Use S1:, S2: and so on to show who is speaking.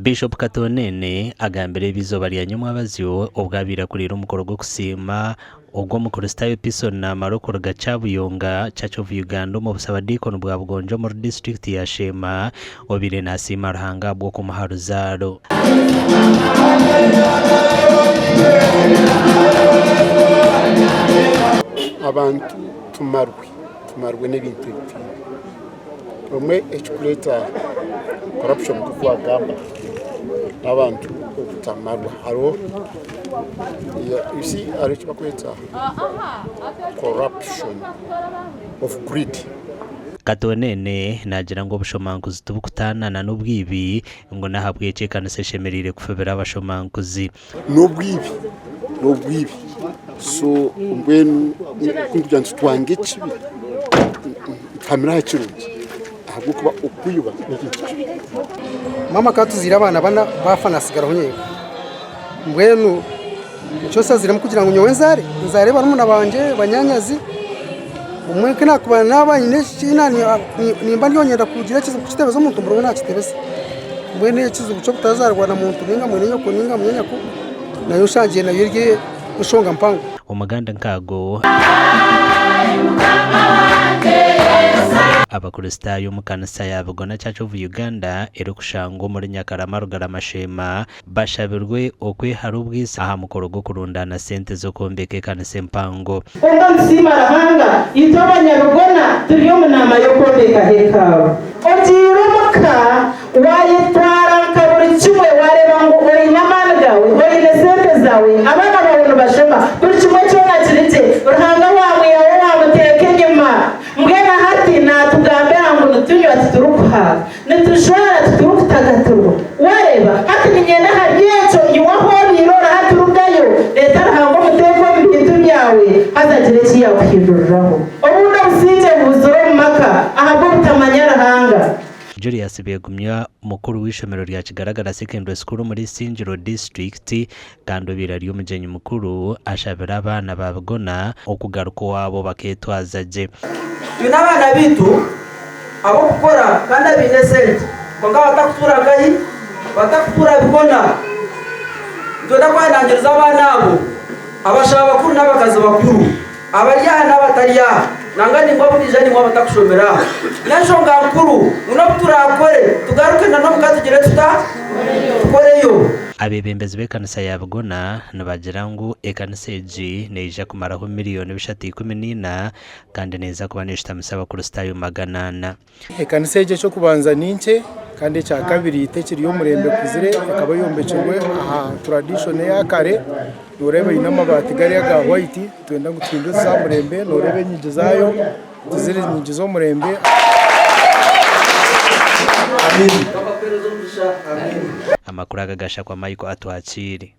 S1: Bishop Katonene agambire bizoba lya nyuma abazyo obwabira kulira umukoro gwo kusima ogwo mukuru Stayo Pison na maroko gacabuyonga Church of Uganda mu busaba dikon bwa Bugonjo mu district ya Shema obire nasima ruhanga bwo ku maharuzaro
S2: abantu tumarwe n'ibintu biti omwe ekikuleta corruption kufuwa gamba abantu okutamarwa haro you see arichibakweta corruption of greed.
S1: Katonene nagira ngo bushomankuzi tubukutanana n'ubwibi ngo nahabwe cekana seshemerire kufebera abashomankuzi
S2: n'ubwibi so when kuntu twange kibi kamera kirungi ahubwo kuba ukuyuba n'iki
S3: mama katuzira abana bana bafana sigara honye mbwenu cyose zirimo kugira ngo nyowenzare nzare barumuna banje banyanyazi umwe kana kubana n'abanyine kinani nimba nyonyenda kugira kizo kutebeza umuntu mboro na kitebeza mbwene kizo cyo kutazarwana mu muntu ninga mwene nyoko ninga mwenya ko nayo shangiye na yirye ushonga mpango
S1: umuganda nkago abakuristayo mukanisa ya Bugona Church of Uganda erukushango muri Nyakarama Rugarama Shema bashabirwe okwe harubwisa aha mukoro go kurundana sente zo kombeke kanise mpango
S4: enda nsima rahanga itobanya Rugona turiyo munama yo kombeka hekawe otirumuka wayitwara kaburi kimwe wareba ngo uri nyamana gawe uri nesente zawe abana babona bashema buri kimwe cyona kirite ruhanga wawe yawe wamuteke nyuma mbwena hati na tugambera ngo nutunyo aturukuha nitushora tuturukutagaturu wareba hati ninyenda hariyecho iwaho birora haturugayo leta ruhango muteko bintu byawe hazagire kiyakwiduriraho obundo busije buzoro maka ahabo butamanya rahanga.
S1: Julius Begumya mukuru w'ishomero rya Kigaragara Secondary School muri Singiro District kandi birari umujenyi mukuru ashabira abana ba Bugona okugaruko wabo baketwazaje
S5: tunabana bitu abo gukora kandi abinesente ngo batakutura gayi batakutura Bugona ndoda kwanangiriza abana abo abashaba bakuru n'abakazi bakuru abarya n'abatarya nangani ngo budijani ngo batakushomera nasho ngankuru unobuturakore tugaruke na nomukatugire tukoreyo
S1: abebembezi bekanisa ya Bugona nabagira ngo ekanisa eji neja kumaraho miliyoni 14 kandi neza kubanisha musaba ku Stayo maganana
S2: ekanisa eje cyo kubanza ninke kandi cya kabiri itekiri yo murembe kuzire akaba yombecwe aha tradition ya kare norebe inamabati gari ya white twenda gutinduza za murembe norebe nyingi zayo zizire nyingi zo murembe amen
S1: amakuru agagasha kwa Michael atwakiri.